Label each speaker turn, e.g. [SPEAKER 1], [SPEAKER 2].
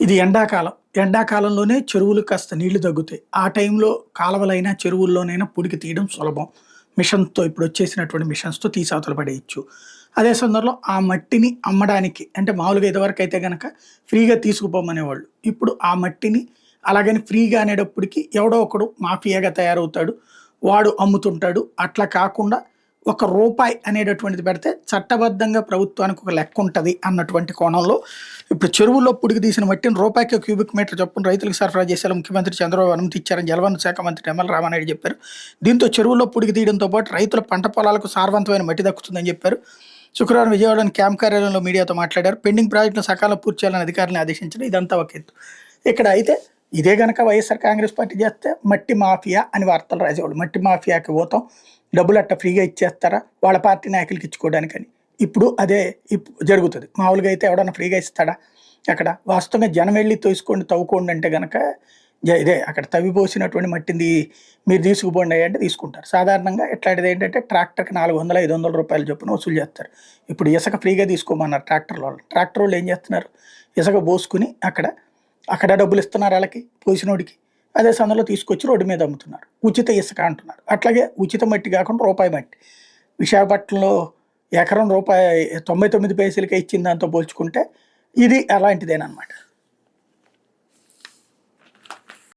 [SPEAKER 1] ఇది ఎండాకాలం. ఎండాకాలంలోనే చెరువులు కాస్త నీళ్లు తగ్గుతాయి. ఆ టైంలో కాలవలైనా, చెరువుల్లోనైనా పుడికి తీయడం సులభం. మిషన్‌తో ఇప్పుడొచ్చేసినటువంటి మిషన్స్‌తో తీసి అవతల పడేయొచ్చు. అదే సందర్భంలో ఆ మట్టిని అమ్మడానికి అంటే మామూలుగా ఇదివరకైతే గనక ఫ్రీగా తీసుకుపోమనేవాళ్ళు. ఇప్పుడు ఆ మట్టిని అలాగని ఫ్రీగా అనేటప్పటికి ఎవడో ఒకడు మాఫియాగా తయారవుతాడు. వాడు అమ్ముతుంటాడు. అట్లా కాకుండా ఒక రూపాయి అనేటటువంటిది పెడితే చట్టబద్ధంగా ప్రభుత్వానికి ఒక లెక్కుంటది అన్నటువంటి కోణంలో ఇప్పుడు చెరువుల్లో పుడికి తీసిన మట్టిని రూపాయికి క్యూబిక్ మీటర్ చొప్పున రైతులకు సరఫరా చేసేలా ముఖ్యమంత్రి చంద్రబాబు అనుమతి ఇచ్చారని జలవనరుల శాఖ మంత్రి నిమ్మల రామానాయుడు చెప్పారు. దీంతో చెరువుల్లో పుడికి తీయడంతో పాటు రైతుల పంట పొలాలకు సారవంతమైన మట్టి దక్కుతుందని చెప్పారు. శుక్రవారం విజయవాడలోని క్యాంప్ కార్యాలయంలో మీడియాతో మాట్లాడారు. పెండింగ్ ప్రాజెక్టులను సకాలంలో పూర్తి చేయాలని అధికారులను ఆదేశించారు. ఇదంతా ఒక ఎత్తు. ఇక్కడ అయితే ఇదే గనక వైఎస్ఆర్ కాంగ్రెస్ పార్టీ చేస్తే మట్టి మాఫియా అని వార్తలు రాసేవాళ్ళు. మట్టి మాఫియాకి పోతాం, డబ్బులు అట్ట ఫ్రీగా ఇచ్చేస్తారా వాళ్ళ పార్టీ నాయకులకి ఇచ్చుకోవడానికని. ఇప్పుడు అదే జరుగుతుంది. మామూలుగా అయితే ఎవడన్నా ఫ్రీగా ఇస్తాడా? అక్కడ వాస్తవంగా జనం వెళ్ళి తోసుకోండి, తవ్వుకోండి అంటే గనక ఇదే అక్కడ తవ్విపోసినటువంటి మట్టిని మీరు తీసుకుపోండి అంటే తీసుకుంటారు. సాధారణంగా ఎట్లాంటిది ఏంటంటే ట్రాక్టర్కి 400, 500 రూపాయలు చొప్పున వసూలు చేస్తారు. ఇప్పుడు ఇసుక ఫ్రీగా తీసుకోమన్నారు ట్రాక్టర్ వాళ్ళు. ట్రాక్టర్ వాళ్ళు ఏం చేస్తున్నారు? ఇసుక పోసుకుని అక్కడ డబ్బులు ఇస్తున్నారు వాళ్ళకి, పోసినోడికి. అదే సమయంలో తీసుకొచ్చి రోడ్డు మీద అమ్ముతున్నారు. ఉచిత ఇసుక అంటున్నారు. అట్లాగే ఉచిత మట్టి కాకుండా రూపాయి మట్టి. విశాఖపట్నంలో ఎకరం రూపాయి 99 పైసలకే ఇచ్చిన దాంతో పోల్చుకుంటే ఇది అలాంటిదేనమాట.